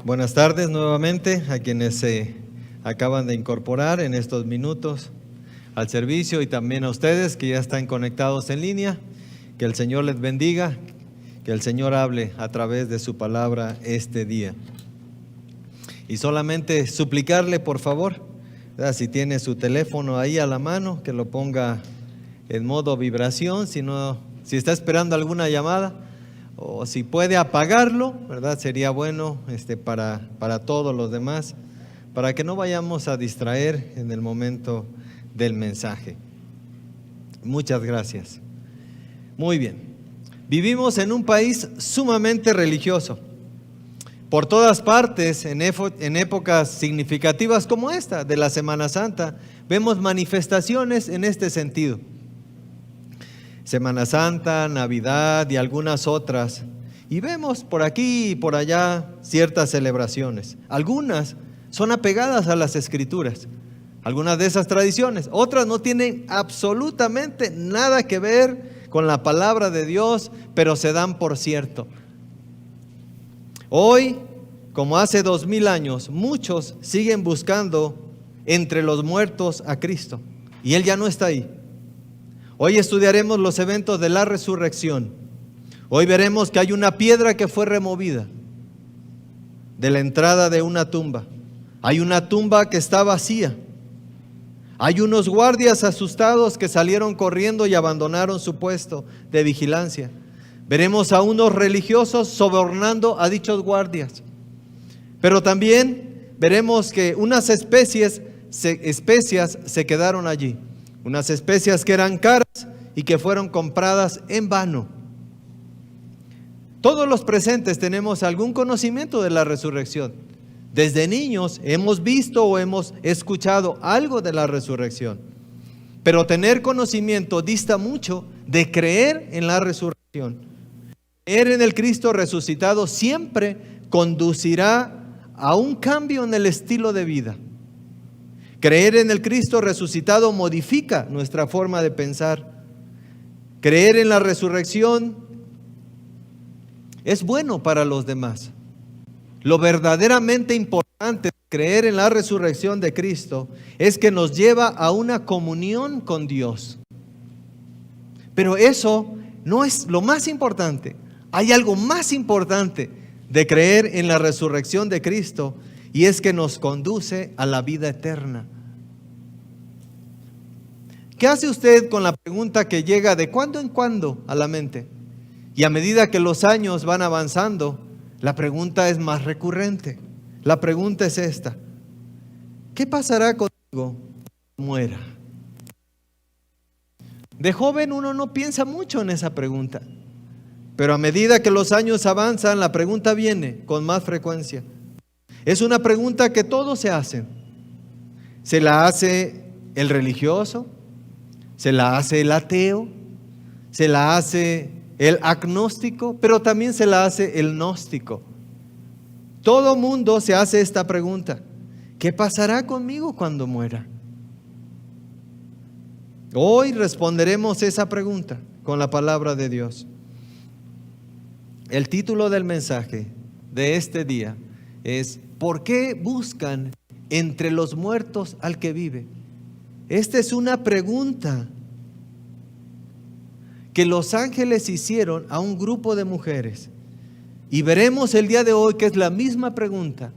Buenas tardes nuevamente a quienes se acaban de incorporar en estos minutos al servicio y también a ustedes que ya están conectados en línea. Que el Señor les bendiga, que el Señor hable a través de su palabra este día. Y solamente suplicarle, por favor, si tiene su teléfono ahí a la mano, que lo ponga en modo vibración, si está esperando alguna llamada, o si puede apagarlo, ¿verdad? Sería bueno para todos los demás, para que no vayamos a distraer en el momento del mensaje. Muchas gracias. Muy bien. Vivimos en un país sumamente religioso. Por todas partes, en épocas significativas como esta de la Semana Santa, vemos manifestaciones en este sentido. Semana Santa, Navidad y algunas otras. Y vemos por aquí y por allá ciertas celebraciones. Algunas son apegadas a las Escrituras, algunas de esas tradiciones. Otras no tienen absolutamente nada que ver con la palabra de Dios, pero se dan por cierto. Hoy, como hace 2000 años, muchos siguen buscando entre los muertos a Cristo. Y Él ya no está ahí. Hoy estudiaremos los eventos de la resurrección. Hoy veremos que hay una piedra que fue removida de la entrada de una tumba. Hay una tumba que está vacía. Hay unos guardias asustados que salieron corriendo y abandonaron su puesto de vigilancia. Veremos a unos religiosos sobornando a dichos guardias. Pero también veremos que unas especias se quedaron allí. Unas especias que eran caras y que fueron compradas en vano. Todos los presentes tenemos algún conocimiento de la resurrección. Desde niños hemos visto o hemos escuchado algo de la resurrección. Pero tener conocimiento dista mucho de creer en la resurrección. Creer en el Cristo resucitado siempre conducirá a un cambio en el estilo de vida. Creer en el Cristo resucitado modifica nuestra forma de pensar. Creer en la resurrección es bueno para los demás. Lo verdaderamente importante de creer en la resurrección de Cristo es que nos lleva a una comunión con Dios. Pero eso no es lo más importante. Hay algo más importante de creer en la resurrección de Cristo, y es que nos conduce a la vida eterna. ¿Qué hace usted con la pregunta que llega de cuando en cuando a la mente? Y a medida que los años van avanzando, la pregunta es más recurrente. La pregunta es esta: ¿qué pasará conmigo cuando muera? De joven uno no piensa mucho en esa pregunta, pero a medida que los años avanzan, la pregunta viene con más frecuencia. Es una pregunta que todos se hacen. Se la hace el religioso, se la hace el ateo, se la hace el agnóstico, pero también se la hace el gnóstico. Todo mundo se hace esta pregunta: ¿qué pasará conmigo cuando muera? Hoy responderemos esa pregunta con la palabra de Dios. El título del mensaje de este día es: ¿por qué buscan entre los muertos al que vive? Esta es una pregunta que los ángeles hicieron a un grupo de mujeres. Y veremos el día de hoy que es la misma pregunta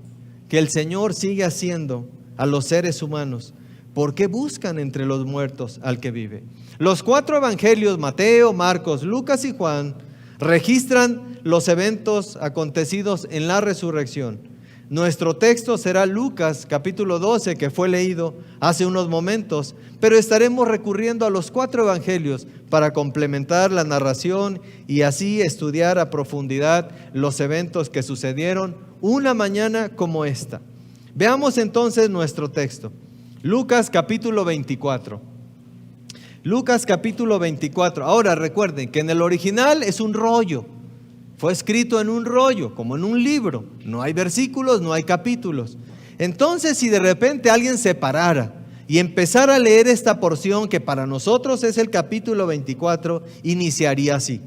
que el Señor sigue haciendo a los seres humanos. ¿Por qué buscan entre los muertos al que vive? Los 4 evangelios, Mateo, Marcos, Lucas y Juan, registran los eventos acontecidos en la resurrección. Nuestro texto será Lucas capítulo 12, que fue leído hace unos momentos, pero estaremos recurriendo a los 4 evangelios para complementar la narración y así estudiar a profundidad los eventos que sucedieron una mañana como esta. Veamos entonces nuestro texto. Lucas capítulo 24. Lucas capítulo 24. Ahora recuerden que en el original es un rollo. Fue escrito en un rollo, como en un libro. No hay versículos, no hay capítulos. Entonces, si de repente alguien se parara y empezara a leer esta porción, que para nosotros es el capítulo 24, iniciaría así: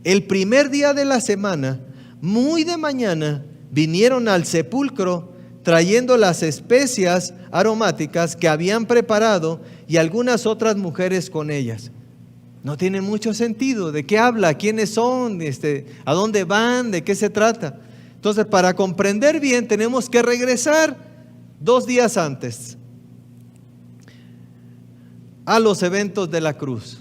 el primer día de la semana, muy de mañana, vinieron al sepulcro trayendo las especias aromáticas que habían preparado y algunas otras mujeres con ellas. No tiene mucho sentido. ¿De qué habla? ¿Quiénes son? ¿A dónde van? ¿De qué se trata? Entonces, para comprender bien, tenemos que regresar 2 días antes a los eventos de la cruz.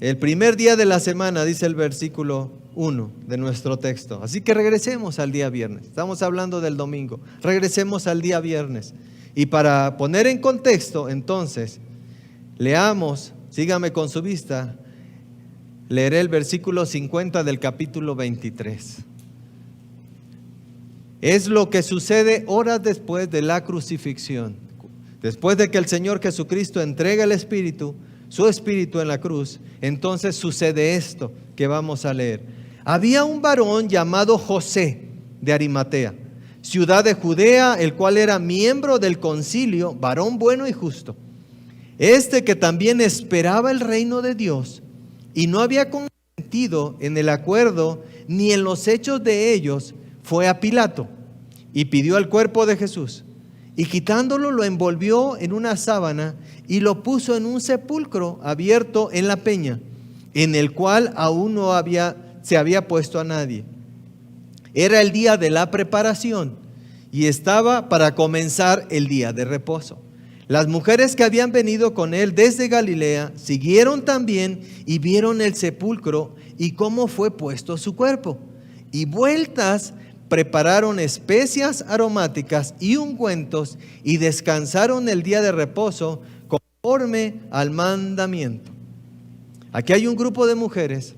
El primer día de la semana, dice el versículo 1 de nuestro texto. Así que regresemos al día viernes. Estamos hablando del domingo. Regresemos al día viernes. Y para poner en contexto, entonces, leamos, sígame con su vista, leeré el versículo 50 del capítulo 23. Es lo que sucede horas después de la crucifixión. Después de que el Señor Jesucristo entrega el Espíritu, su Espíritu en la cruz, entonces sucede esto que vamos a leer. Había un varón llamado José de Arimatea, ciudad de Judea, el cual era miembro del concilio, varón bueno y justo. Este que también esperaba el reino de Dios y no había consentido en el acuerdo ni en los hechos de ellos, fue a Pilato y pidió el cuerpo de Jesús. Y quitándolo lo envolvió en una sábana y lo puso en un sepulcro abierto en la peña, en el cual aún no se había puesto a nadie. Era el día de la preparación y estaba para comenzar el día de reposo. Las mujeres que habían venido con él desde Galilea siguieron también y vieron el sepulcro y cómo fue puesto su cuerpo. Y vueltas prepararon especias aromáticas y ungüentos y descansaron el día de reposo conforme al mandamiento. Aquí hay un grupo de mujeres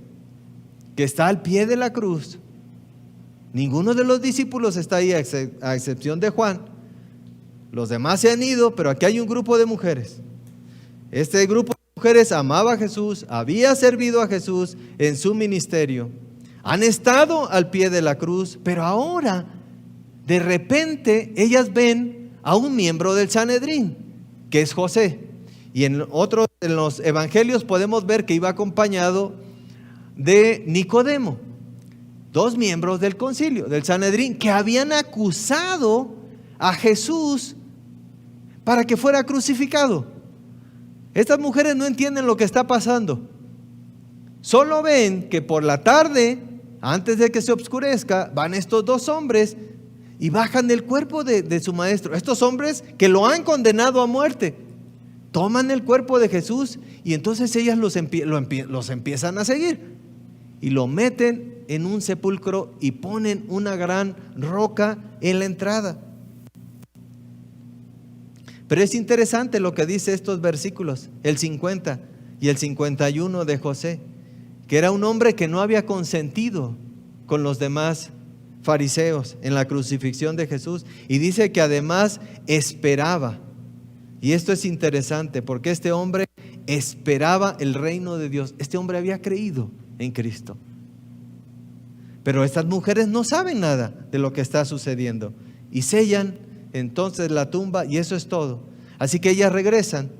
que está al pie de la cruz. Ninguno de los discípulos está ahí, a excepción de Juan. Los demás se han ido, pero aquí hay un grupo de mujeres. Este grupo de mujeres amaba a Jesús, había servido a Jesús en su ministerio. Han estado al pie de la cruz, pero ahora, de repente, ellas ven a un miembro del Sanedrín, que es José. Y en los evangelios podemos ver que iba acompañado de Nicodemo, 2 miembros del concilio, del Sanedrín, que habían acusado a Jesús para que fuera crucificado. Estas mujeres no entienden lo que está pasando. Solo ven que por la tarde, antes de que se oscurezca, van estos 2 hombres y bajan el cuerpo de su maestro. Estos hombres que lo han condenado a muerte, toman el cuerpo de Jesús y entonces ellas los empiezan a seguir y lo meten en un sepulcro y ponen una gran roca en la entrada. Pero es interesante lo que dice estos versículos, el 50 y el 51 de José, que era un hombre que no había consentido con los demás fariseos en la crucifixión de Jesús. Y dice que además esperaba. Y esto es interesante porque este hombre esperaba el reino de Dios. Este hombre había creído en Cristo. Pero estas mujeres no saben nada de lo que está sucediendo. Y sellan entonces la tumba y eso es todo. Así que ellas regresan.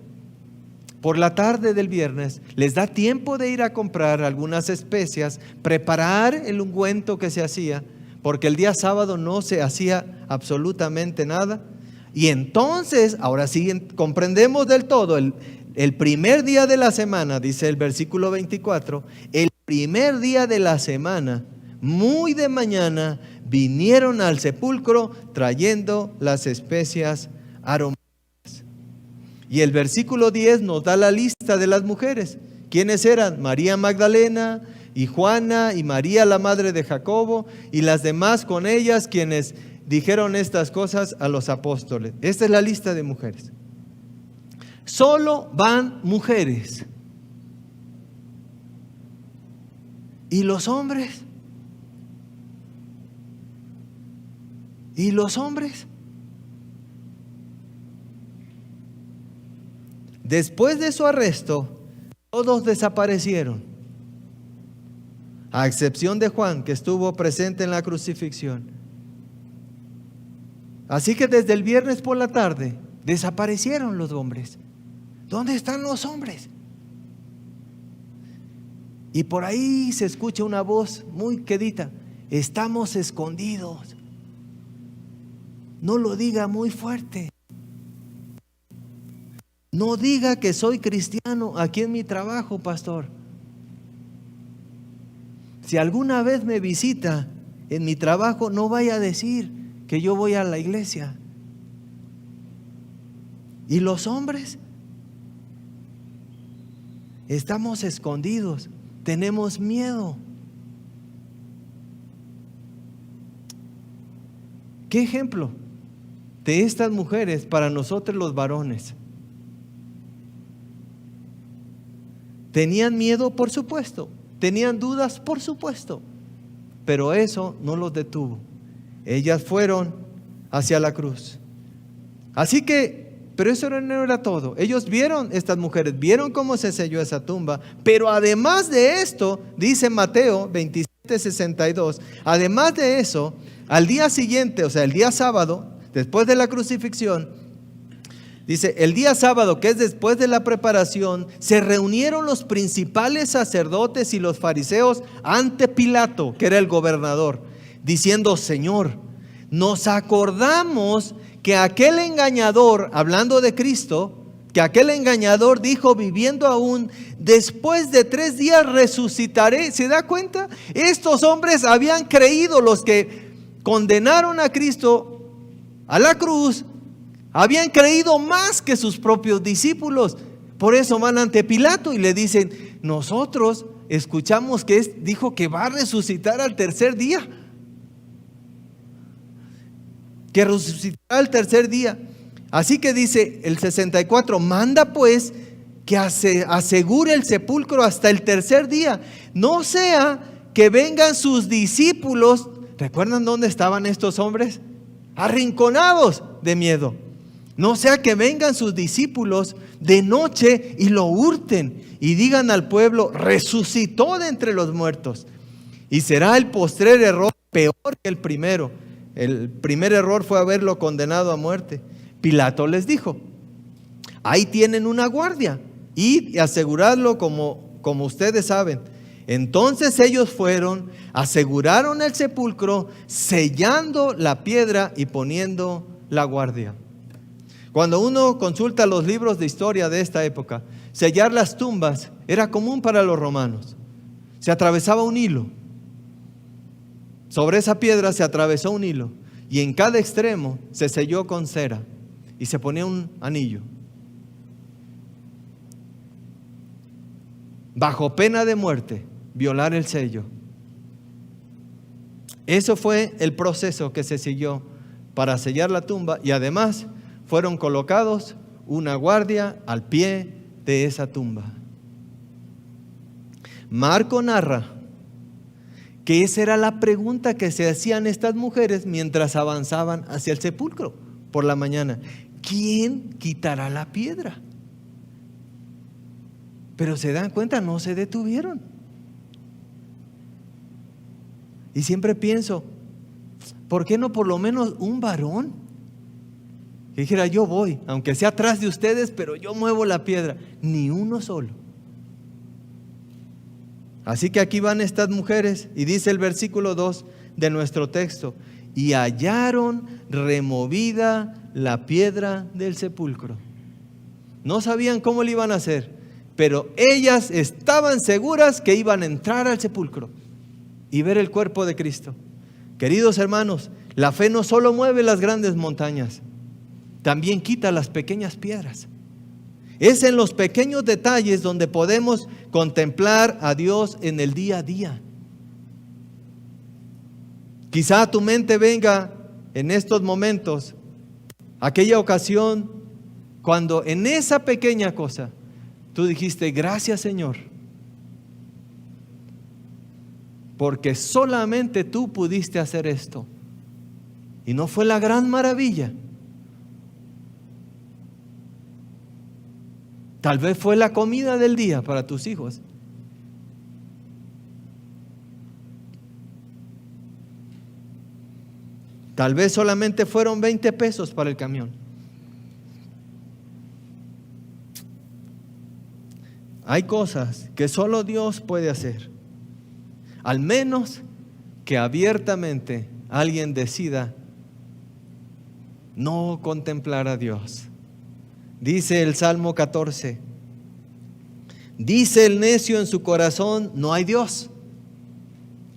Por la tarde del viernes les da tiempo de ir a comprar algunas especias, preparar el ungüento que se hacía, porque el día sábado no se hacía absolutamente nada. Y entonces, ahora sí comprendemos del todo, el primer día de la semana, dice el versículo 24, el primer día de la semana, muy de mañana, vinieron al sepulcro trayendo las especias aromáticas. Y el versículo 10 nos da la lista de las mujeres. ¿Quiénes eran? María Magdalena y Juana y María la madre de Jacobo y las demás con ellas quienes dijeron estas cosas a los apóstoles. Esta es la lista de mujeres. Solo van mujeres. ¿Y los hombres? ¿Y los hombres? Después de su arresto, todos desaparecieron, a excepción de Juan, que estuvo presente en la crucifixión. Así que desde el viernes por la tarde, desaparecieron los hombres. ¿Dónde están los hombres? Y por ahí se escucha una voz muy quedita. estamos escondidos. No lo diga muy fuerte. No diga que soy cristiano aquí en mi trabajo, pastor. Si alguna vez me visita en mi trabajo, no vaya a decir que yo voy a la iglesia. ¿Y los hombres? Estamos escondidos, tenemos miedo. ¿Qué ejemplo de estas mujeres para nosotros los varones? ¿Tenían miedo? Por supuesto. ¿Tenían dudas? Por supuesto. Pero eso no los detuvo. Ellas fueron hacia la cruz. Así que, pero eso no era todo. Ellos vieron, estas mujeres vieron cómo se selló esa tumba. Pero además de esto, dice Mateo 27:62, además de eso, al día siguiente, o sea, el día sábado, después de la crucifixión, dice, el día sábado, que es después de la preparación, se reunieron los principales sacerdotes y los fariseos ante Pilato, que era el gobernador, diciendo, Señor, nos acordamos que aquel engañador, hablando de Cristo, que aquel engañador dijo, viviendo aún, después de 3 días resucitaré. ¿Se da cuenta? Estos hombres habían creído, los que condenaron a Cristo a la cruz, habían creído más que sus propios discípulos. Por eso van ante Pilato y le dicen, nosotros escuchamos que dijo que va a resucitar al tercer día. Que resucitará al tercer día. Así que dice el 64, manda pues que asegure el sepulcro hasta el tercer día. No sea que vengan sus discípulos. ¿Recuerdan dónde estaban estos hombres? Arrinconados de miedo. No sea que vengan sus discípulos de noche y lo hurten y digan al pueblo, resucitó de entre los muertos. Y será el postrer error peor que el primero. El primer error fue haberlo condenado a muerte. Pilato les dijo, ahí tienen una guardia, id y aseguradlo como ustedes saben. Entonces ellos fueron, aseguraron el sepulcro, sellando la piedra y poniendo la guardia. Cuando uno consulta los libros de historia de esta época, sellar las tumbas era común para los romanos. Se atravesaba un hilo. Sobre esa piedra se atravesó un hilo y en cada extremo se selló con cera y se ponía un anillo. Bajo pena de muerte, violar el sello. Eso fue el proceso que se siguió para sellar la tumba y además fueron colocados una guardia al pie de esa tumba. Marco narra que esa era la pregunta que se hacían estas mujeres mientras avanzaban hacia el sepulcro por la mañana. ¿Quién quitará la piedra? Pero se dan cuenta, no se detuvieron. Y siempre pienso, ¿por qué no por lo menos un varón? Que dijera, yo voy, aunque sea atrás de ustedes, pero yo muevo la piedra. Ni uno solo. Así que aquí van estas mujeres y dice el versículo 2 de nuestro texto, y hallaron removida la piedra del sepulcro. No sabían cómo lo iban a hacer, pero ellas estaban seguras que iban a entrar al sepulcro y ver el cuerpo de Cristo. Queridos hermanos, la fe no solo mueve las grandes montañas, también quita las pequeñas piedras. Es en los pequeños detalles donde podemos contemplar a Dios en el día a día. Quizá a tu mente venga en estos momentos aquella ocasión cuando en esa pequeña cosa tú dijiste, gracias Señor, porque solamente tú pudiste hacer esto. Y no fue la gran maravilla. Tal vez fue la comida del día para tus hijos. Tal vez solamente fueron 20 pesos para el camión. Hay cosas que solo Dios puede hacer. Al menos que abiertamente alguien decida no contemplar a Dios. Dice el Salmo 14, dice el necio en su corazón, no hay Dios.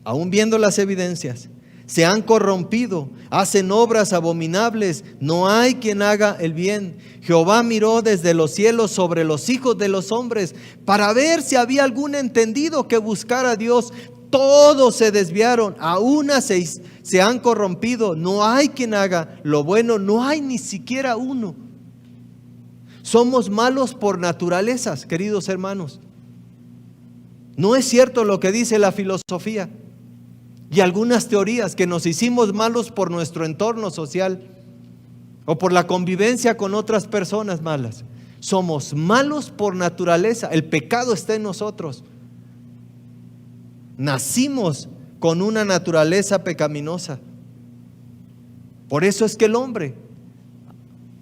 Aún viendo las evidencias, se han corrompido, hacen obras abominables, no hay quien haga el bien. Jehová miró desde los cielos sobre los hijos de los hombres para ver si había algún entendido que buscara a Dios. Todos se desviaron, a una se han corrompido, no hay quien haga lo bueno, no hay ni siquiera uno. Somos malos por naturalezas, queridos hermanos. No es cierto lo que dice la filosofía y algunas teorías que nos hicimos malos por nuestro entorno social o por la convivencia con otras personas malas. Somos malos por naturaleza, el pecado está en nosotros. Nacimos con una naturaleza pecaminosa. Por eso es que el hombre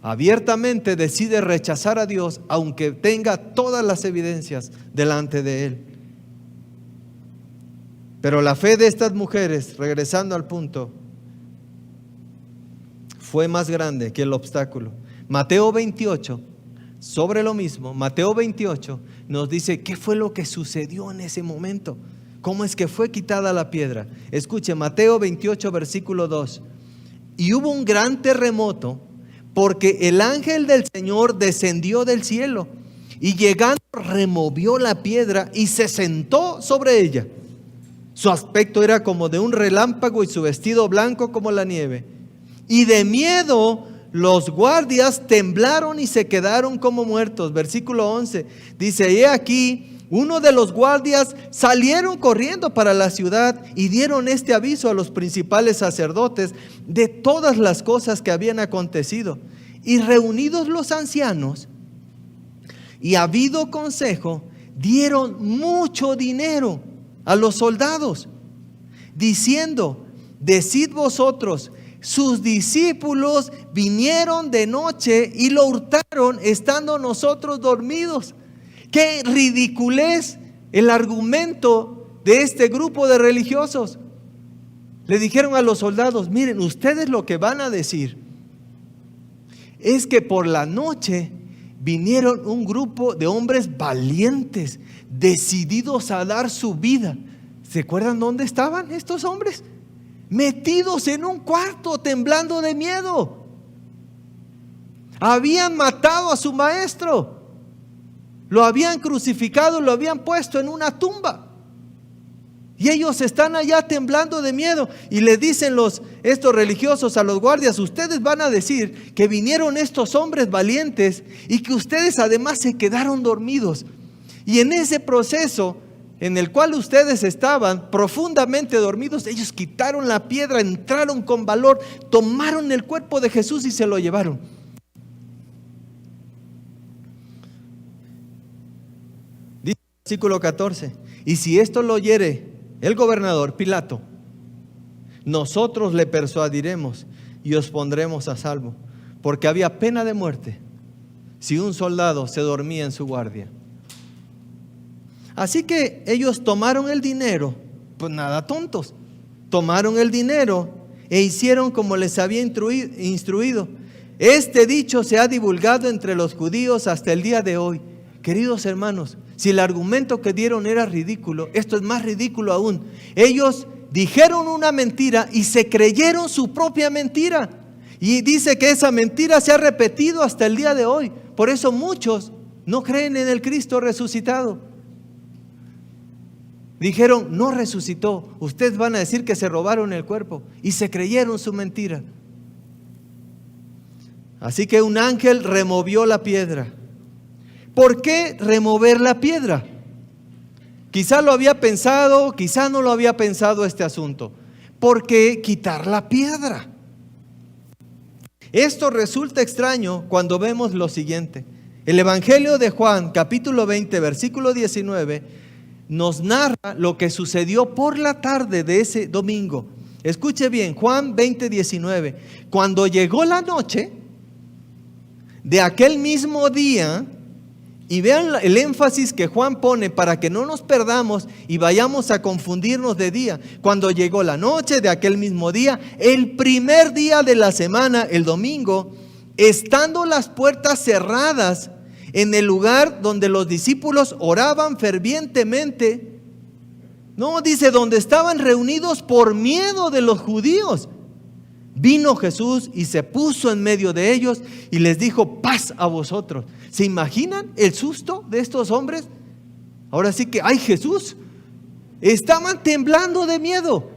abiertamente decide rechazar a Dios, aunque tenga todas las evidencias delante de él. Pero la fe de estas mujeres, regresando al punto, fue más grande que el obstáculo. Mateo 28, sobre lo mismo, Mateo 28 nos dice qué fue lo que sucedió en ese momento. ¿Cómo es que fue quitada la piedra? Escuche, Mateo 28, versículo 2. Y hubo un gran terremoto, porque el ángel del Señor descendió del cielo y llegando removió la piedra y se sentó sobre ella. Su aspecto era como de un relámpago y su vestido blanco como la nieve. Y de miedo los guardias temblaron y se quedaron como muertos. Versículo 11 dice, he aquí, uno de los guardias salieron corriendo para la ciudad y dieron este aviso a los principales sacerdotes de todas las cosas que habían acontecido. Y reunidos los ancianos y habido consejo, dieron mucho dinero a los soldados, diciendo, decid vosotros, sus discípulos vinieron de noche y lo hurtaron estando nosotros dormidos. Qué ridiculez el argumento de este grupo de religiosos. Le dijeron a los soldados, miren, ustedes lo que van a decir es que por la noche vinieron un grupo de hombres valientes, decididos a dar su vida. ¿Se acuerdan dónde estaban estos hombres? Metidos en un cuarto, temblando de miedo. Habían matado a su maestro. Lo habían crucificado, lo habían puesto en una tumba. Y ellos están allá temblando de miedo. Y le dicen estos religiosos a los guardias, ustedes van a decir que vinieron estos hombres valientes y que ustedes además se quedaron dormidos. Y en ese proceso en el cual ustedes estaban profundamente dormidos, ellos quitaron la piedra, entraron con valor, tomaron el cuerpo de Jesús y se lo llevaron. Dice el versículo 14, y si esto lo oyere el gobernador Pilato, nosotros le persuadiremos y os pondremos a salvo, porque había pena de muerte si un soldado se dormía en su guardia. Así que ellos tomaron el dinero, pues nada tontos, tomaron el dinero e hicieron como les había instruido. Este dicho se ha divulgado entre los judíos hasta el día de hoy. Queridos hermanos, si el argumento que dieron era ridículo, esto es más ridículo aún. Ellos dijeron una mentira y se creyeron su propia mentira. Y dice que esa mentira se ha repetido hasta el día de hoy. Por eso muchos no creen en el Cristo resucitado. Dijeron, no resucitó. Ustedes van a decir que se robaron el cuerpo. Y se creyeron su mentira. Así que un ángel removió la piedra. ¿Por qué remover la piedra? Quizá lo había pensado, quizá no lo había pensado este asunto. ¿Por qué quitar la piedra? Esto resulta extraño cuando vemos lo siguiente. El Evangelio de Juan, capítulo 20, versículo 19, nos narra lo que sucedió por la tarde de ese domingo. Escuche bien, Juan 20, 19. Cuando llegó la noche de aquel mismo día, Y vean el énfasis que Juan pone para que no nos perdamos y vayamos a confundirnos de día. Cuando llegó la noche de aquel mismo día, el primer día de la semana, el domingo, estando las puertas cerradas en el lugar donde los discípulos oraban fervientemente, no, dice, donde estaban reunidos por miedo de los judíos, vino Jesús y se puso en medio de ellos y les dijo: paz a vosotros. ¿Se imaginan el susto de estos hombres? Ahora sí que, ¡ay, Jesús! Estaban temblando de miedo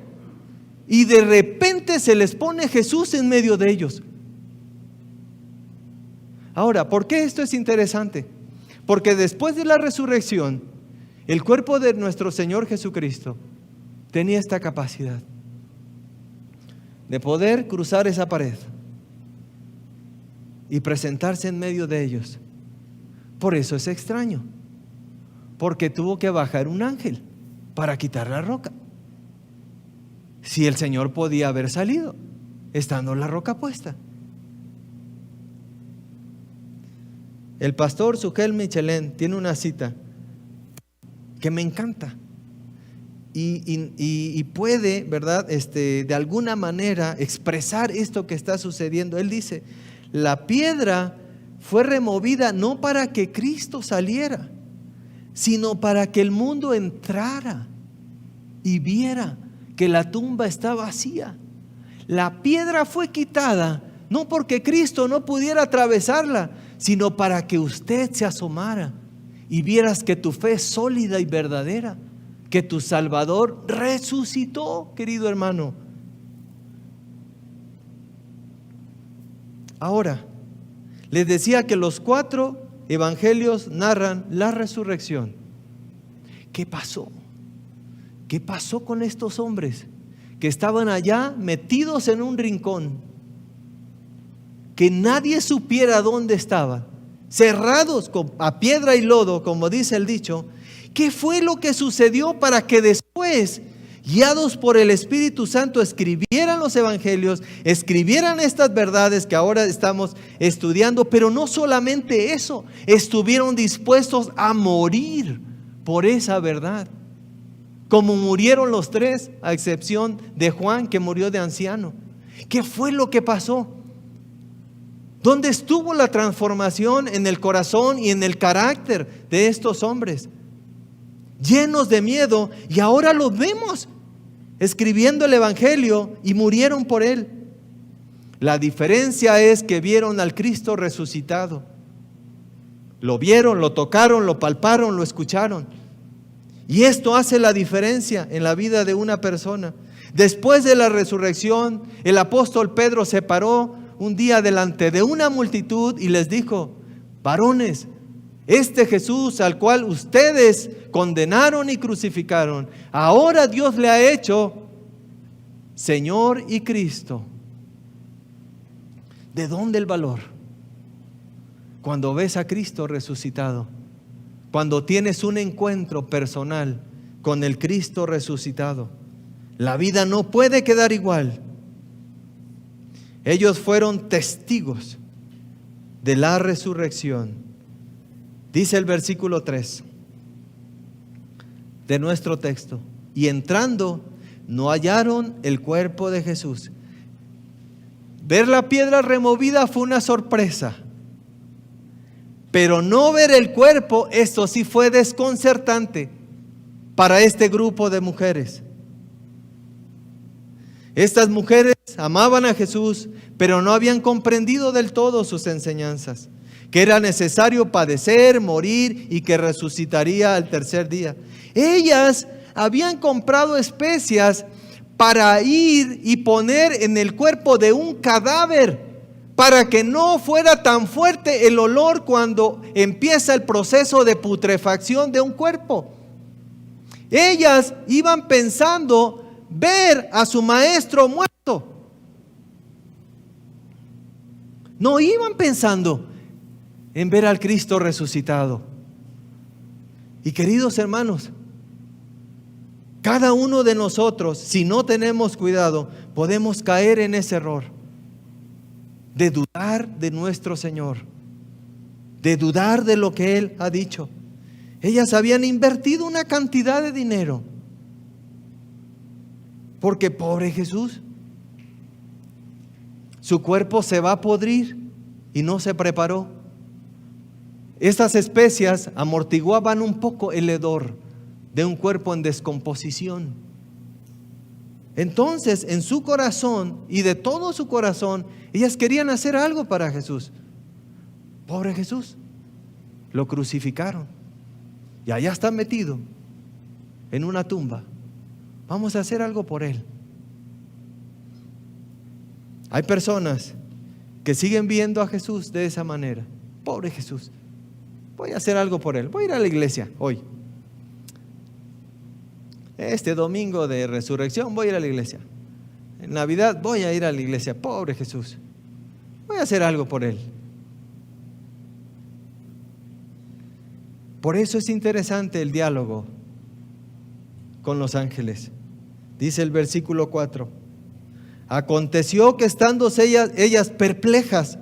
y de repente se les pone Jesús en medio de ellos. Ahora, ¿por qué esto es interesante? Porque después de la resurrección, el cuerpo de nuestro Señor Jesucristo tenía esta capacidad de poder cruzar esa pared y presentarse en medio de ellos. Por eso es extraño, porque tuvo que bajar un ángel para quitar la roca. Si el Señor podía haber salido estando la roca puesta. El pastor Sugel Michelén tiene una cita que me encanta y puede, ¿verdad? De alguna manera expresar esto que está sucediendo. Él dice: la piedra fue removida no para que Cristo saliera, sino para que el mundo entrara y viera que la tumba está vacía. La piedra fue quitada no porque Cristo no pudiera atravesarla, sino para que usted se asomara y vieras que tu fe es sólida y verdadera, que tu Salvador resucitó, querido hermano. Ahora, les decía que los 4 evangelios narran la resurrección. ¿Qué pasó? ¿Qué pasó con estos hombres que estaban allá metidos en un rincón, que nadie supiera dónde estaban, cerrados a piedra y lodo, como dice el dicho? ¿Qué fue lo que sucedió para que después, guiados por el Espíritu Santo, escribieran los evangelios, escribieran estas verdades que ahora estamos estudiando? Pero no solamente eso, estuvieron dispuestos a morir por esa verdad, como murieron los 3, a excepción de Juan, que murió de anciano. ¿Qué fue lo que pasó? ¿Dónde estuvo la transformación en el corazón y en el carácter de estos hombres? Llenos de miedo, y ahora los vemos escribiendo el evangelio y murieron por él. La diferencia es que vieron al Cristo resucitado. Lo vieron, lo tocaron, lo palparon, lo escucharon. Y esto hace la diferencia en la vida de una persona. Después de la resurrección, el apóstol Pedro se paró un día delante de una multitud y les dijo: varones, este Jesús al cual ustedes condenaron y crucificaron, ahora Dios le ha hecho Señor y Cristo. ¿De dónde el valor? Cuando ves a Cristo resucitado, cuando tienes un encuentro personal con el Cristo resucitado, la vida no puede quedar igual. Ellos fueron testigos de la resurrección. Dice el versículo 3 de nuestro texto: y entrando no hallaron el cuerpo de Jesús. Ver la piedra removida fue una sorpresa, pero no ver el cuerpo, esto sí fue desconcertante para este grupo de mujeres. Estas mujeres amaban a Jesús, pero no habían comprendido del todo sus enseñanzas, que era necesario padecer, morir y que resucitaría al tercer día. Ellas habían comprado especias para ir y poner en el cuerpo de un cadáver, para que no fuera tan fuerte el olor cuando empieza el proceso de putrefacción de un cuerpo. Ellas iban pensando ver a su maestro muerto. No iban pensando en ver al Cristo resucitado. Y queridos hermanos, cada uno de nosotros, si no tenemos cuidado, podemos caer en ese error de dudar de nuestro Señor, de dudar de lo que Él ha dicho. Ellas habían invertido una cantidad de dinero, porque pobre Jesús, su cuerpo se va a podrir y no se preparó. Estas especias amortiguaban un poco el hedor de un cuerpo en descomposición. Entonces, en su corazón y de todo su corazón, ellas querían hacer algo para Jesús. Pobre Jesús, lo crucificaron y allá está metido en una tumba. Vamos a hacer algo por Él. Hay personas que siguen viendo a Jesús de esa manera. Pobre Jesús, voy a hacer algo por Él. Voy a ir a la iglesia hoy. Este domingo de resurrección voy a ir a la iglesia. En Navidad voy a ir a la iglesia. Pobre Jesús, voy a hacer algo por Él. Por eso es interesante el diálogo con los ángeles. Dice el versículo 4: aconteció que estando ellas perplejas,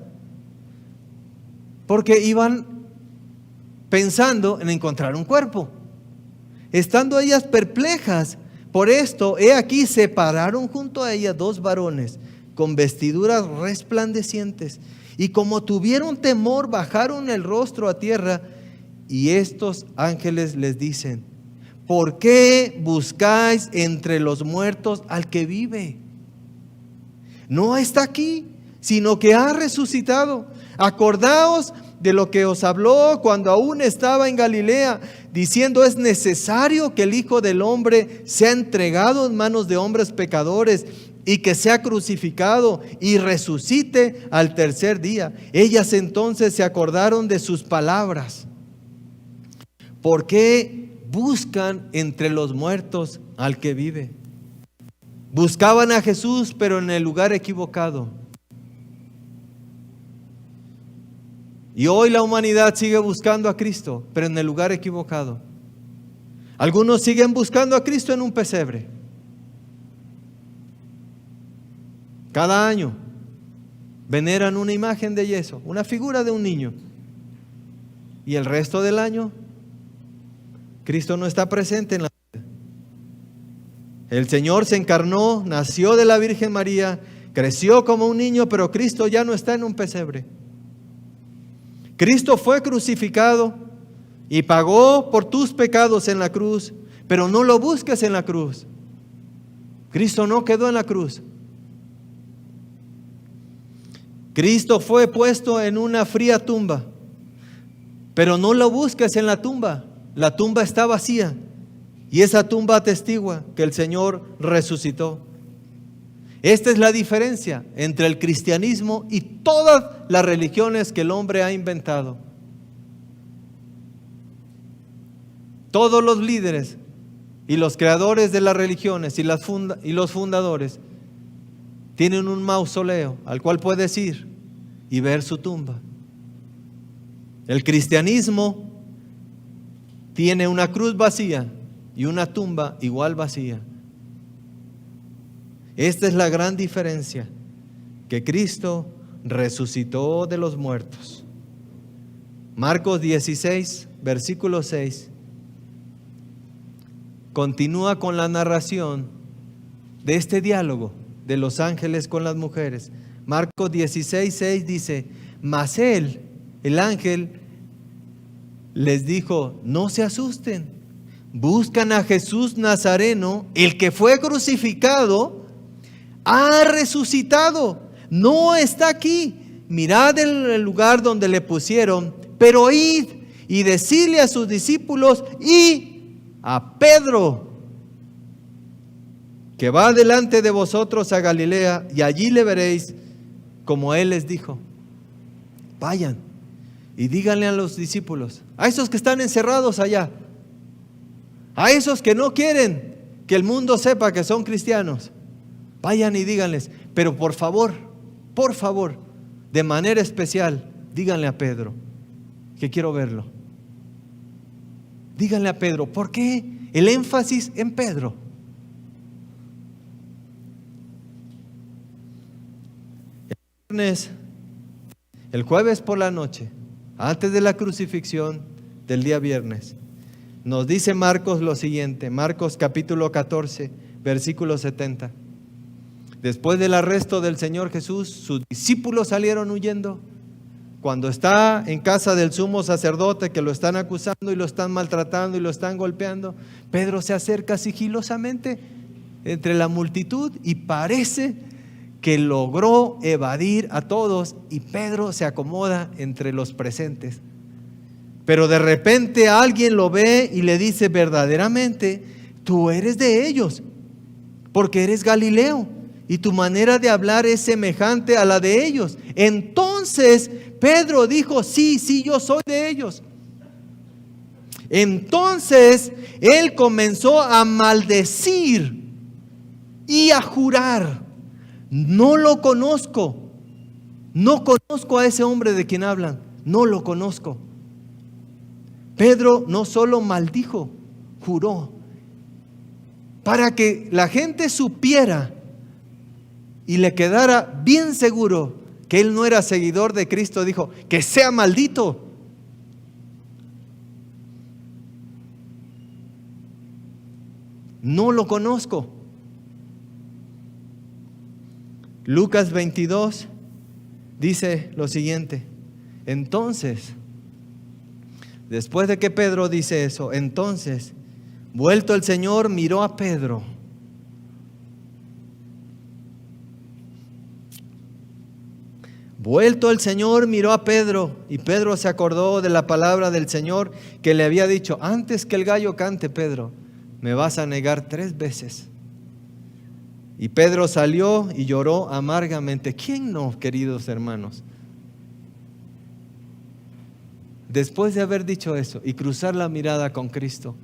porque iban pensando en encontrar un cuerpo. Estando ellas perplejas por esto, he aquí se pararon junto a ellas dos varones con vestiduras resplandecientes, y como tuvieron temor, bajaron el rostro a tierra, y estos ángeles les dicen: ¿por qué buscáis entre los muertos al que vive? No está aquí, sino que ha resucitado. Acordaos de lo que os habló cuando aún estaba en Galilea, diciendo: es necesario que el Hijo del Hombre sea entregado en manos de hombres pecadores, y que sea crucificado y resucite al tercer día. Ellas entonces se acordaron de sus palabras. ¿Por qué buscan entre los muertos al que vive? Buscaban a Jesús, pero en el lugar equivocado. Y hoy la humanidad sigue buscando a Cristo, pero en el lugar equivocado. Algunos siguen buscando a Cristo en un pesebre. Cada año veneran una imagen de yeso, una figura de un niño. Y el resto del año, Cristo no está presente en la vida. El Señor se encarnó, nació de la Virgen María, creció como un niño, pero Cristo ya no está en un pesebre. Cristo fue crucificado y pagó por tus pecados en la cruz, pero no lo busques en la cruz. Cristo no quedó en la cruz. Cristo fue puesto en una fría tumba, pero no lo busques en la tumba. La tumba está vacía y esa tumba atestigua que el Señor resucitó. Esta es la diferencia entre el cristianismo y todas las religiones que el hombre ha inventado. Todos los líderes y los creadores de las religiones y los fundadores tienen un mausoleo al cual puedes ir y ver su tumba. El cristianismo tiene una cruz vacía y una tumba igual vacía. Esta es la gran diferencia, que Cristo resucitó de los muertos. Marcos 16, versículo 6, continúa con la narración de este diálogo de los ángeles con las mujeres. Marcos 16, 6 dice: mas él, el ángel, les dijo: no se asusten, buscan a Jesús Nazareno, el que fue crucificado. Ha resucitado, no está aquí. Mirad el lugar donde le pusieron, pero id y decidle a sus discípulos y a Pedro que va delante de vosotros a Galilea, y allí le veréis como él les dijo. Vayan y díganle a los discípulos, a esos que están encerrados allá, a esos que no quieren que el mundo sepa que son cristianos, vayan y díganles, pero por favor, de manera especial, díganle a Pedro que quiero verlo. Díganle a Pedro. ¿Por qué el énfasis en Pedro? El jueves por la noche, antes de la crucifixión del día viernes. Nos dice Marcos lo siguiente, Marcos capítulo 14, versículo 70. Después del arresto del Señor Jesús, sus discípulos salieron huyendo. Cuando está en casa del sumo sacerdote, que lo están acusando y lo están maltratando y lo están golpeando, Pedro se acerca sigilosamente entre la multitud y parece que logró evadir a todos, y Pedro se acomoda entre los presentes. Pero de repente alguien lo ve y le dice: verdaderamente tú eres de ellos, porque eres Galileo y tu manera de hablar es semejante a la de ellos. Entonces Pedro dijo: sí, yo soy de ellos. Entonces él comenzó a maldecir y a jurar: no lo conozco, no conozco a ese hombre de quien hablan, no lo conozco. Pedro no solo maldijo, juró, para que la gente supiera y le quedara bien seguro que él no era seguidor de Cristo. Dijo: que sea maldito. No lo conozco. Lucas 22 dice lo siguiente. Entonces, después de que Pedro dice eso, entonces, vuelto el Señor, miró a Pedro. Vuelto el Señor, miró a Pedro, y Pedro se acordó de la palabra del Señor que le había dicho: antes que el gallo cante, Pedro, me vas a negar 3 veces. Y Pedro salió y lloró amargamente. ¿Quién no, queridos hermanos? Después de haber dicho eso y cruzar la mirada con Cristo,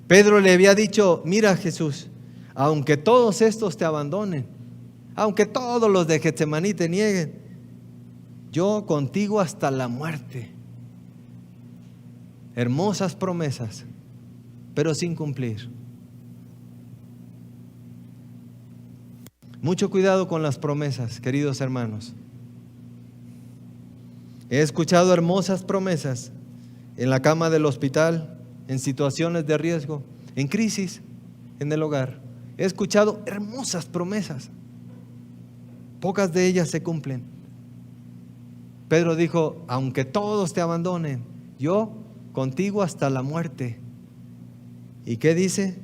Pedro le había dicho: mira, Jesús, aunque todos estos te abandonen, aunque todos los de Getsemaní te nieguen, yo contigo hasta la muerte. Hermosas promesas, pero sin cumplir. Mucho cuidado con las promesas, queridos hermanos. He escuchado hermosas promesas en la cama del hospital, en situaciones de riesgo, en crisis, en el hogar. He escuchado hermosas promesas. Pocas de ellas se cumplen. Pedro dijo: aunque todos te abandonen, yo contigo hasta la muerte. ¿Y qué dice?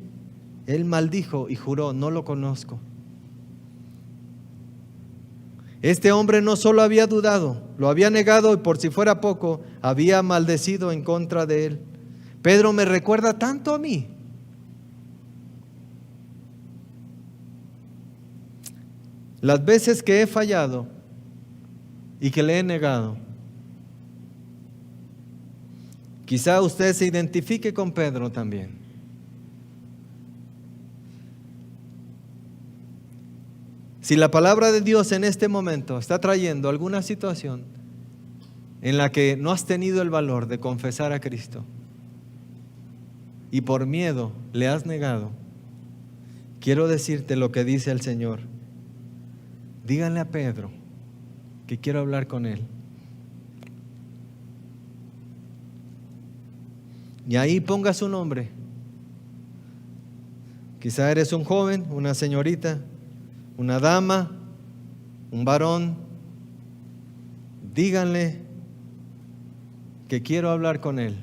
Él maldijo y juró: no lo conozco. Este hombre no solo había dudado, lo había negado, y por si fuera poco, había maldecido en contra de él. Pedro me recuerda tanto a mí. Las veces que he fallado y que le he negado. Quizá usted se identifique con Pedro también. Si la palabra de Dios en este momento está trayendo alguna situación en la que no has tenido el valor de confesar a Cristo y por miedo le has negado, quiero decirte lo que dice el Señor. Díganle a Pedro que quiero hablar con él. Y ahí ponga su nombre. Quizá eres un joven, una señorita, una dama, un varón. Díganle que quiero hablar con él.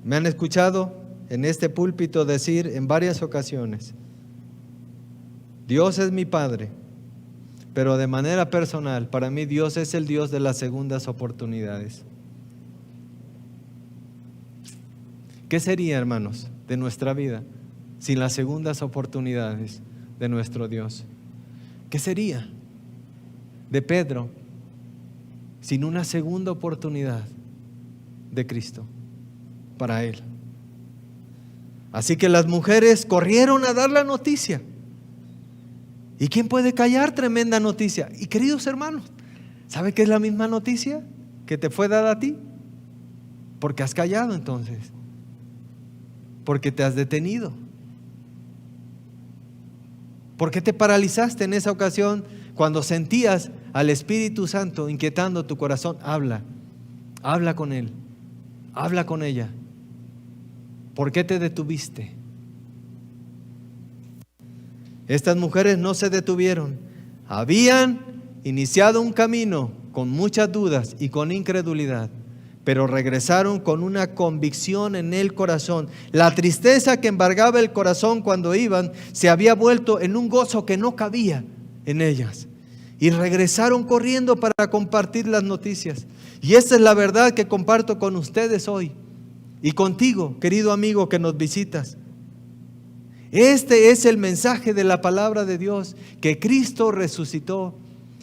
Me han escuchado en este púlpito decir en varias ocasiones: Dios es mi Padre, pero de manera personal, para mí Dios es el Dios de las segundas oportunidades. ¿Qué sería, hermanos, de nuestra vida sin las segundas oportunidades de nuestro Dios? ¿Qué sería de Pedro sin una segunda oportunidad de Cristo para él? Así que las mujeres corrieron a dar la noticia. ¿Y quién puede callar tremenda noticia? Y queridos hermanos, ¿sabe qué es la misma noticia que te fue dada a ti? Porque has callado entonces. Porque te has detenido. ¿Por qué te paralizaste en esa ocasión Cuando sentías al Espíritu Santo inquietando tu corazón, habla con Él, habla con ella. ¿Por qué te detuviste? Estas mujeres no se detuvieron. Habían iniciado un camino con muchas dudas y con incredulidad, pero regresaron con una convicción en el corazón. La tristeza que embargaba el corazón cuando iban se había vuelto en un gozo que no cabía en ellas. Y regresaron corriendo para compartir las noticias. Y esta es la verdad que comparto con ustedes hoy y contigo, querido amigo que nos visitas. Este es el mensaje de la palabra de Dios, que Cristo resucitó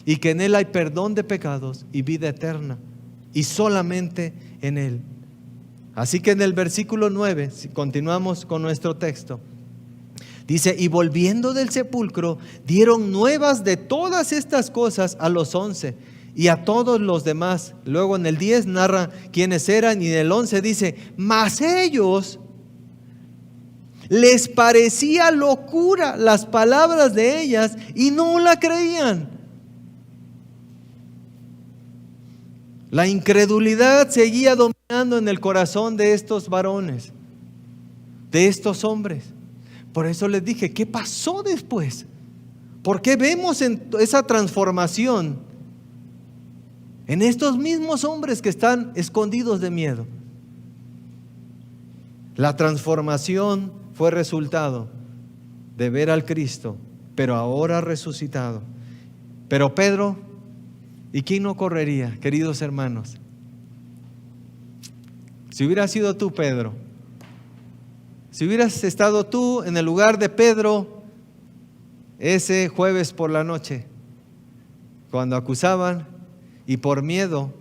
y que en Él hay perdón de pecados y vida eterna, y solamente en Él. Así que en el versículo 9, si continuamos con nuestro texto, dice: y volviendo del sepulcro, dieron nuevas de todas estas cosas a los 11 y a todos los demás. Luego en el 10 narra quiénes eran, y en el 11 dice: mas ellos les parecía locura las palabras de ellas y no la creían. La incredulidad seguía dominando en el corazón de estos varones, de estos hombres. Por eso les dije, ¿qué pasó después? ¿Por qué vemos esa transformación en estos mismos hombres que están escondidos de miedo? La transformación fue resultado de ver al Cristo, pero ahora resucitado. Pero Pedro, ¿y quién no correría, queridos hermanos? Si hubiera sido tú, Pedro, si hubieras estado tú en el lugar de Pedro ese jueves por la noche, cuando acusaban y por miedo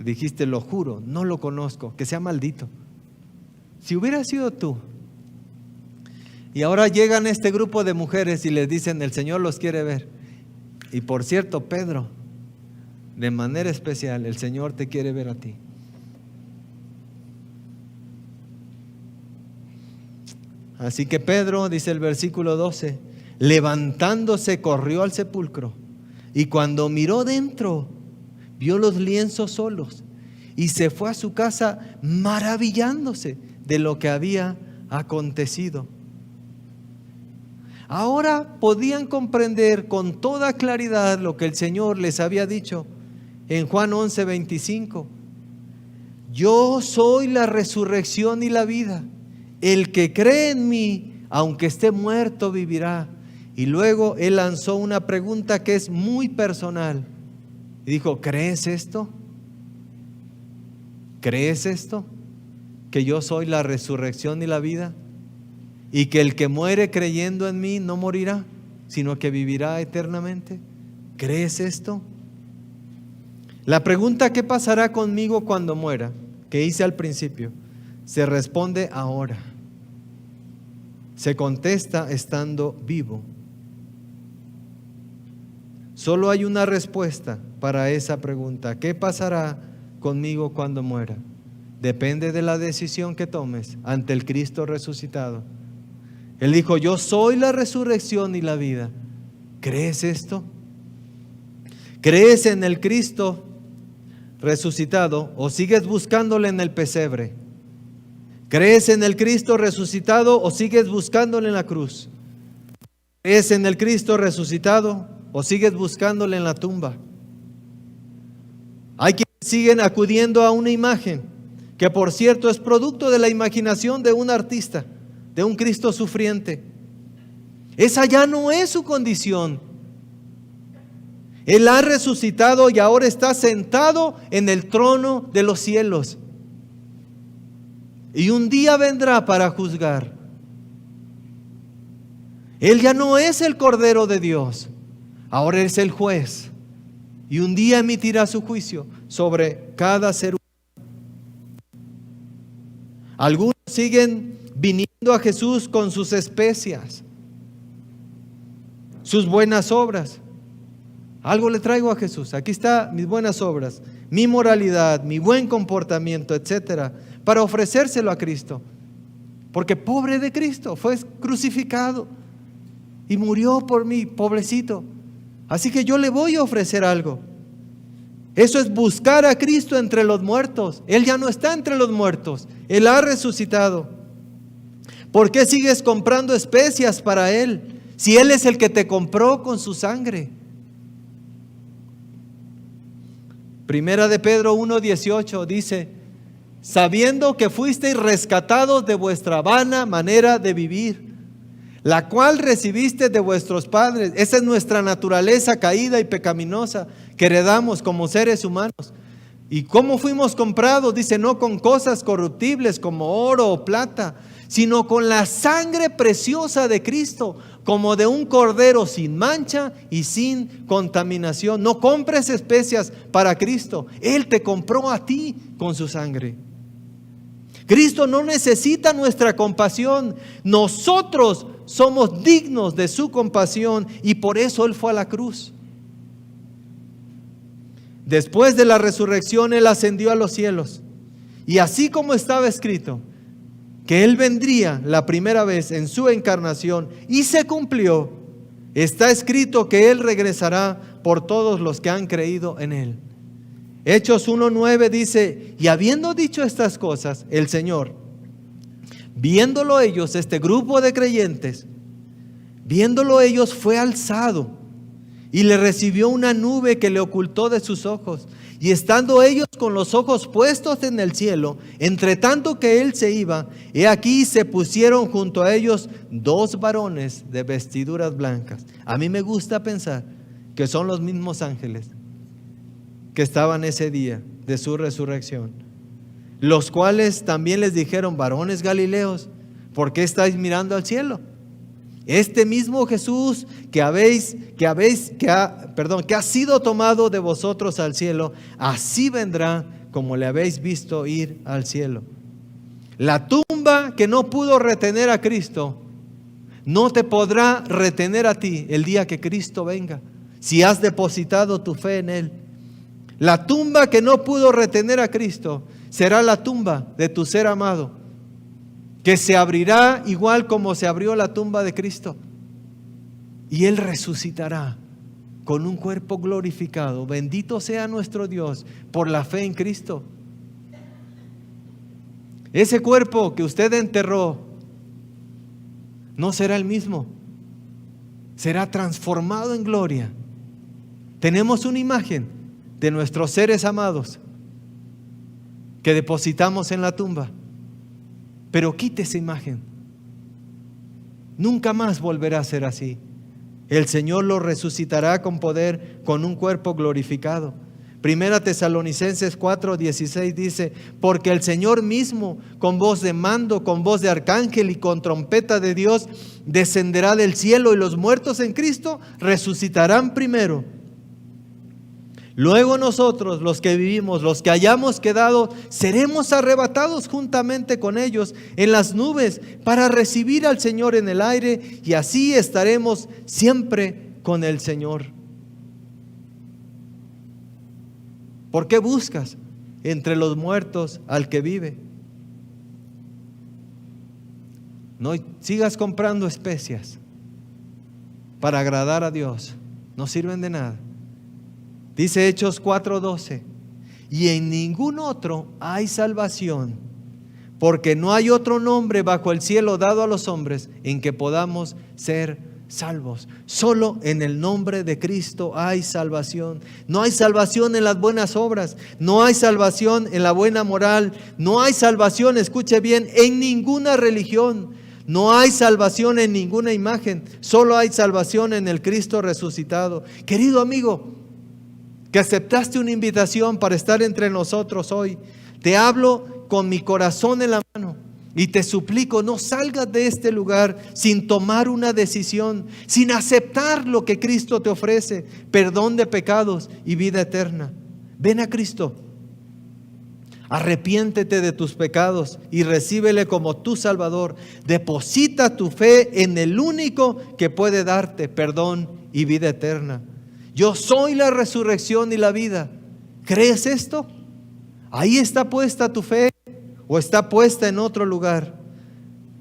dijiste: lo juro, no lo conozco, que sea maldito. Si hubiera sido tú, y ahora llegan este grupo de mujeres y les dicen: el Señor los quiere ver. Y por cierto, Pedro, de manera especial, el Señor te quiere ver a ti. Así que Pedro, dice el versículo 12, levantándose corrió al sepulcro, y cuando miró dentro, vio los lienzos solos, y se fue a su casa maravillándose de lo que había acontecido. Ahora podían comprender con toda claridad lo que el Señor les había dicho en Juan 11:25. Yo soy la resurrección y la vida. El que cree en mí, aunque esté muerto, vivirá. Y luego Él lanzó una pregunta que es muy personal. Y dijo: ¿crees esto? ¿Crees esto? Que yo soy la resurrección y la vida. Y que el que muere creyendo en mí no morirá, sino que vivirá eternamente. ¿Crees esto? La pregunta: ¿qué pasará conmigo cuando muera?, que hice al principio, se responde ahora. Se contesta estando vivo. Solo hay una respuesta para esa pregunta: ¿qué pasará conmigo cuando muera? Depende de la decisión que tomes ante el Cristo resucitado. Él dijo: yo soy la resurrección y la vida. ¿Crees esto? ¿Crees en el Cristo resucitado o sigues buscándole en el pesebre? ¿Crees en el Cristo resucitado o sigues buscándole en la cruz? ¿Crees en el Cristo resucitado o sigues buscándole en la tumba? Hay quienes siguen acudiendo a una imagen que, por cierto, es producto de la imaginación de un artista, de un Cristo sufriente. Esa ya no es su condición. Él ha resucitado y ahora está sentado en el trono de los cielos. Y un día vendrá para juzgar. Él ya no es el Cordero de Dios, ahora es el juez. Y un día emitirá su juicio sobre cada ser humano. Algunos siguen viniendo a Jesús con sus especias, sus buenas obras. Algo le traigo a Jesús. Aquí están mis buenas obras, mi moralidad, mi buen comportamiento, etcétera, para ofrecérselo a Cristo. Porque pobre de Cristo, fue crucificado y murió por mí, pobrecito. Así que yo le voy a ofrecer algo. Eso es buscar a Cristo entre los muertos. Él ya no está entre los muertos. Él ha resucitado. ¿Por qué sigues comprando especias para Él? Si Él es el que te compró con su sangre. Primera de Pedro 1:18 dice: sabiendo que fuisteis rescatados de vuestra vana manera de vivir, la cual recibiste de vuestros padres. Esa es nuestra naturaleza caída y pecaminosa que heredamos como seres humanos. ¿Y cómo fuimos comprados? Dice, no con cosas corruptibles como oro o plata, sino con la sangre preciosa de Cristo, como de un cordero sin mancha y sin contaminación. No compres especias para Cristo. Él te compró a ti con su sangre. Cristo no necesita nuestra compasión. Nosotros somos dignos de su compasión y por eso Él fue a la cruz. Después de la resurrección Él ascendió a los cielos. Y así como estaba escrito que Él vendría la primera vez en su encarnación y se cumplió, está escrito que Él regresará por todos los que han creído en Él. Hechos 1:9 dice: y habiendo dicho estas cosas, el Señor, viéndolo ellos, este grupo de creyentes, viéndolo ellos, fue alzado y le recibió una nube que le ocultó de sus ojos. Y estando ellos con los ojos puestos en el cielo, entre tanto que Él se iba, he aquí se pusieron junto a ellos 2 varones de vestiduras blancas. A mí me gusta pensar que son los mismos ángeles que estaban ese día de su resurrección, los cuales también les dijeron: varones galileos, ¿por qué estáis mirando al cielo? Este mismo Jesús que ha sido tomado de vosotros al cielo, así vendrá como le habéis visto ir al cielo. La tumba que no pudo retener a Cristo, no te podrá retener a ti el día que Cristo venga, si has depositado tu fe en Él. La tumba que no pudo retener a Cristo será la tumba de tu ser amado, que se abrirá igual como se abrió la tumba de Cristo. Y Él resucitará con un cuerpo glorificado. Bendito sea nuestro Dios por la fe en Cristo. Ese cuerpo que usted enterró no será el mismo. Será transformado en gloria. Tenemos una imagen de nuestros seres amados que depositamos en la tumba. Pero quite esa imagen. Nunca más volverá a ser así. El Señor lo resucitará con poder, con un cuerpo glorificado. Primera Tesalonicenses 4:16 dice: porque el Señor mismo, con voz de mando, con voz de arcángel y con trompeta de Dios, descenderá del cielo, y los muertos en Cristo resucitarán primero. Luego nosotros, los que vivimos, los que hayamos quedado, seremos arrebatados juntamente con ellos en las nubes para recibir al Señor en el aire, y así estaremos siempre con el Señor. ¿Por qué buscas entre los muertos al que vive? No sigas comprando especias para agradar a Dios. No sirven de nada. Dice Hechos 4:12: y en ningún otro hay salvación, porque no hay otro nombre bajo el cielo dado a los hombres en que podamos ser salvos. Solo en el nombre de Cristo hay salvación. No hay salvación en las buenas obras, no hay salvación en la buena moral, no hay salvación, escuche bien, en ninguna religión. No hay salvación en ninguna imagen, solo hay salvación en el Cristo resucitado. Querido amigo, que aceptaste una invitación para estar entre nosotros hoy, te hablo con mi corazón en la mano y te suplico, no salgas de este lugar sin tomar una decisión, sin aceptar lo que Cristo te ofrece: perdón de pecados y vida eterna. Ven a Cristo, arrepiéntete de tus pecados y recíbele como tu Salvador. Deposita tu fe en el único que puede darte perdón y vida eterna. Yo soy la resurrección y la vida. ¿Crees esto? Ahí está puesta tu fe, o está puesta en otro lugar.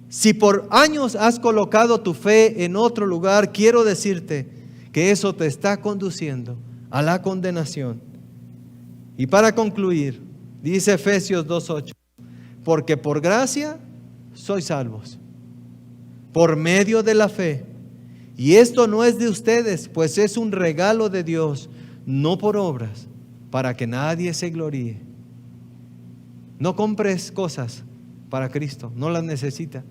Si por años has colocado tu fe en otro lugar, quiero decirte que eso te está conduciendo a la condenación. Y para concluir, dice Efesios 2:8, porque por gracia sois salvos, por medio de la fe. Y esto no es de ustedes, pues es un regalo de Dios, no por obras, para que nadie se gloríe. No compres cosas para Cristo, no las necesita.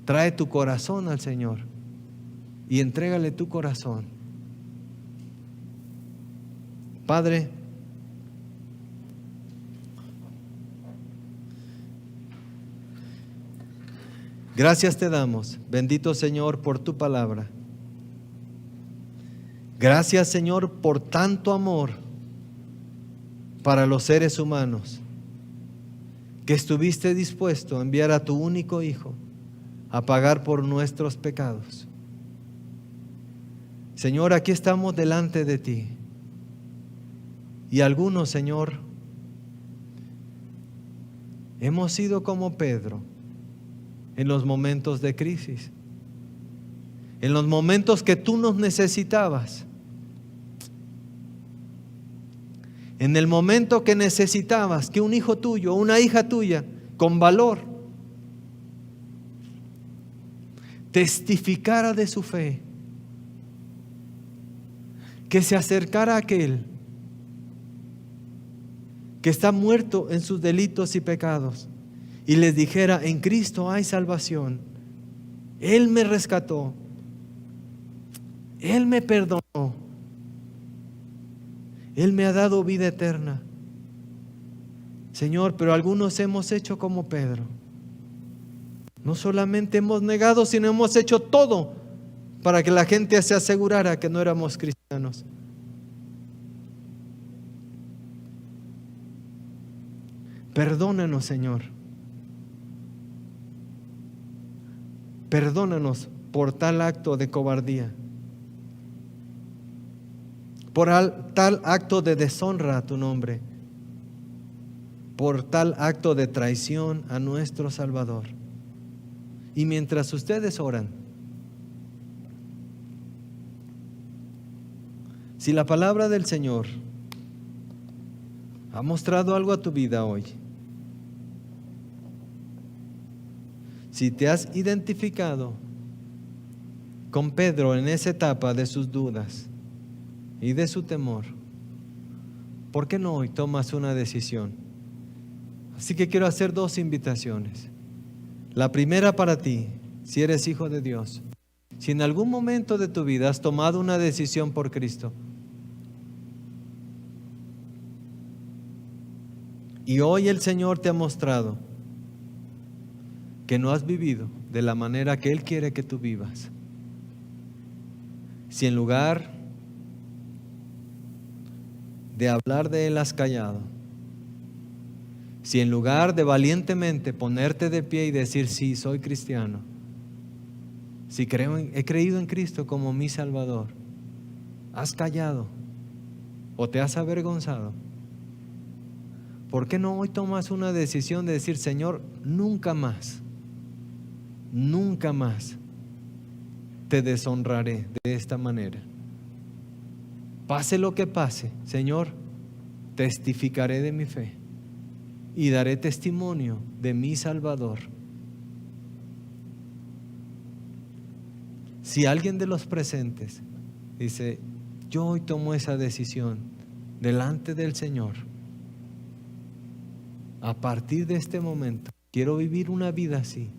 Trae tu corazón al Señor y entrégale tu corazón. Padre, gracias te damos, bendito Señor, por tu palabra. Gracias, Señor, por tanto amor para los seres humanos, que estuviste dispuesto a enviar a tu único Hijo a pagar por nuestros pecados. Señor, aquí estamos delante de ti. Y algunos, Señor, hemos sido como Pedro en los momentos de crisis, en los momentos que tú nos necesitabas, en el momento que necesitabas que un hijo tuyo, una hija tuya, con valor, testificara de su fe, que se acercara a aquel que está muerto en sus delitos y pecados y les dijera: en Cristo hay salvación, Él me rescató, Él me perdonó, Él me ha dado vida eterna. Señor, pero algunos hemos hecho como Pedro. No solamente hemos negado, sino hemos hecho todo para que la gente se asegurara que no éramos cristianos. Perdónanos, Señor. Perdónanos por tal acto de cobardía, por tal acto de deshonra a tu nombre, por tal acto de traición a nuestro Salvador. Y mientras ustedes oran, si la palabra del Señor ha mostrado algo a tu vida hoy, si te has identificado con Pedro en esa etapa de sus dudas y de su temor, ¿por qué no hoy tomas una decisión? Así que quiero hacer dos invitaciones. La primera para ti, si eres hijo de Dios, si en algún momento de tu vida has tomado una decisión por Cristo y hoy el Señor te ha mostrado que no has vivido de la manera que Él quiere que tú vivas, si en lugar de hablar de Él has callado, si en lugar de valientemente ponerte de pie y decir: sí, soy cristiano, si he creído en Cristo como mi Salvador, has callado o te has avergonzado, ¿por qué no hoy tomas una decisión de decir: Señor, nunca más te deshonraré de esta manera? Pase lo que pase, Señor, testificaré de mi fe y daré testimonio de mi Salvador. Si alguien de los presentes dice: yo hoy tomo esa decisión delante del Señor, a partir de este momento quiero vivir una vida así.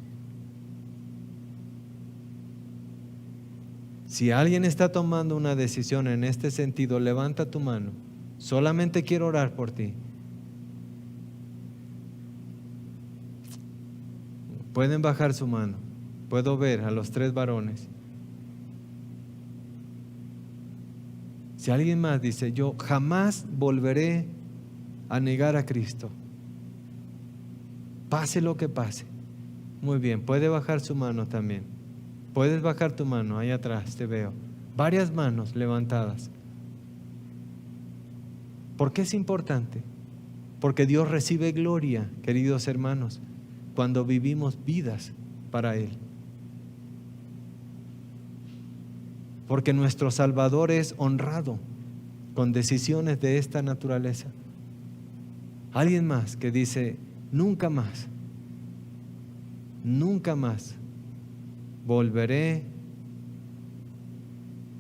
Si alguien está tomando una decisión en este sentido, levanta tu mano. Solamente quiero orar por ti. Pueden bajar su mano. Puedo ver a los 3 varones. Si alguien más dice: yo jamás volveré a negar a Cristo, pase lo que pase. Muy bien, puede bajar su mano también. Puedes bajar tu mano, ahí atrás te veo. Varias manos levantadas. ¿Por qué es importante? Porque Dios recibe gloria, queridos hermanos, cuando vivimos vidas para Él. porque nuestro Salvador es honrado con decisiones de esta naturaleza. Alguien más que dice, nunca más volveré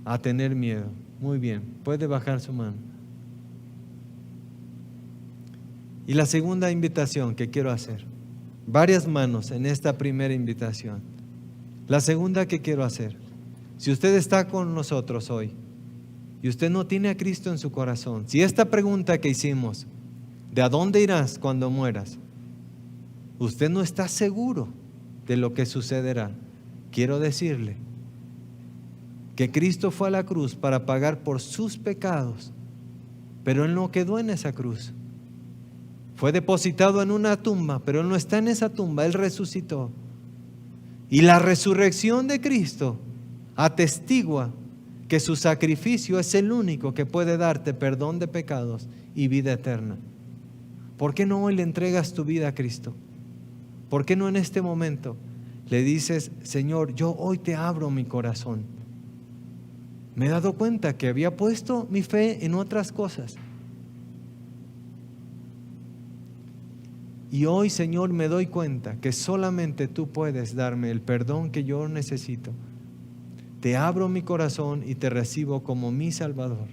a tener miedo. Muy bien, puede bajar su mano. Y la segunda invitación que quiero hacer, varias manos en esta primera invitación. La segunda que quiero hacer, si usted está con nosotros hoy y usted no tiene a Cristo en su corazón, si esta pregunta que hicimos, ¿de a dónde irás cuando mueras?, usted no está seguro de lo que sucederá, quiero decirle que Cristo fue a la cruz para pagar por sus pecados, pero Él no quedó en esa cruz. Fue depositado en una tumba, pero Él no está en esa tumba, Él resucitó. Y la resurrección de Cristo atestigua que su sacrificio es el único que puede darte perdón de pecados y vida eterna. ¿Por qué no hoy le entregas tu vida a Cristo? ¿Por qué no en este momento le dices, Señor, yo hoy te abro mi corazón? Me he dado cuenta que había puesto mi fe en otras cosas. Y hoy, Señor, me doy cuenta que solamente tú puedes darme el perdón que yo necesito. Te abro mi corazón y te recibo como mi Salvador.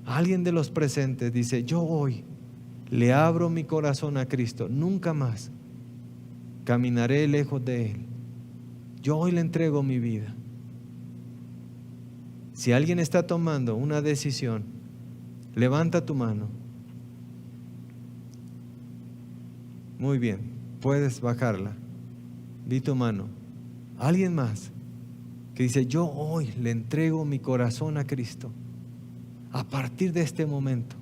Alguien de los presentes dice, yo hoy le abro mi corazón a Cristo, nunca más caminaré lejos de Él. Yo hoy le entrego mi vida. Si alguien está tomando una decisión, levanta tu mano. Muy bien, puedes bajarla. Vi tu mano. Alguien más que dice, yo hoy le entrego mi corazón a Cristo. A partir de este momento,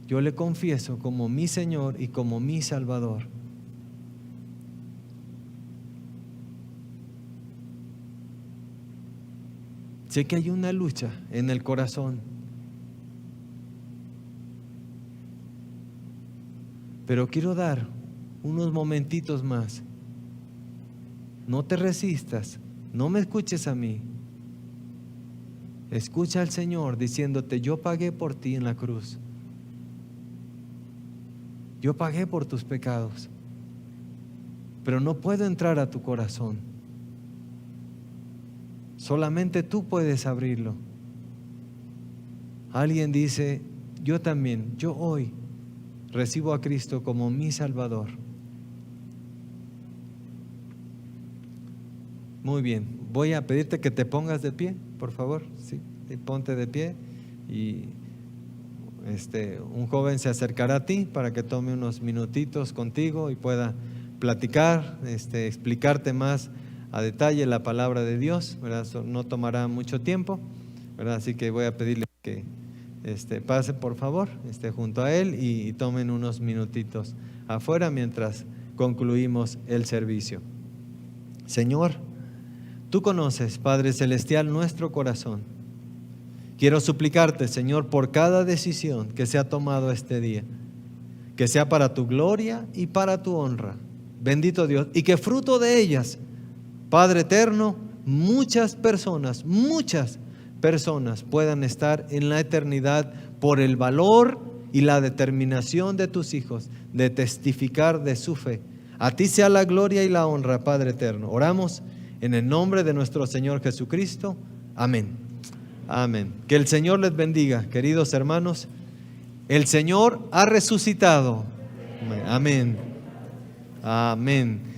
yo le confieso como mi Señor y como mi Salvador. Sé que hay una lucha en el corazón, pero quiero dar unos momentitos más. No te resistas, no me escuches a mí. Escucha al Señor diciéndote, yo pagué por ti en la cruz. Yo pagué por tus pecados, pero no puedo entrar a tu corazón. Solamente tú puedes abrirlo. Alguien dice, yo también, yo hoy recibo a Cristo como mi Salvador. Muy bien, voy a pedirte que te pongas de pie, por favor. Sí, ponte de pie y un joven se acercará a ti para que tome unos minutitos contigo y pueda platicar, explicarte más a detalle la palabra de Dios, ¿verdad? No tomará mucho tiempo, ¿verdad? Así que voy a pedirle que pase por favor junto a él y tomen unos minutitos afuera mientras concluimos el servicio. Señor, tú conoces, Padre Celestial, nuestro corazón. Quiero suplicarte, Señor, por cada decisión que se ha tomado este día, que sea para tu gloria y para tu honra. Bendito Dios, y que fruto de ellas, Padre eterno, muchas personas puedan estar en la eternidad por el valor y la determinación de tus hijos de testificar de su fe. A ti sea la gloria y la honra, Padre eterno. Oramos en el nombre de nuestro Señor Jesucristo. Amén. Amén. Que el Señor les bendiga, queridos hermanos. El Señor ha resucitado. Amén. Amén.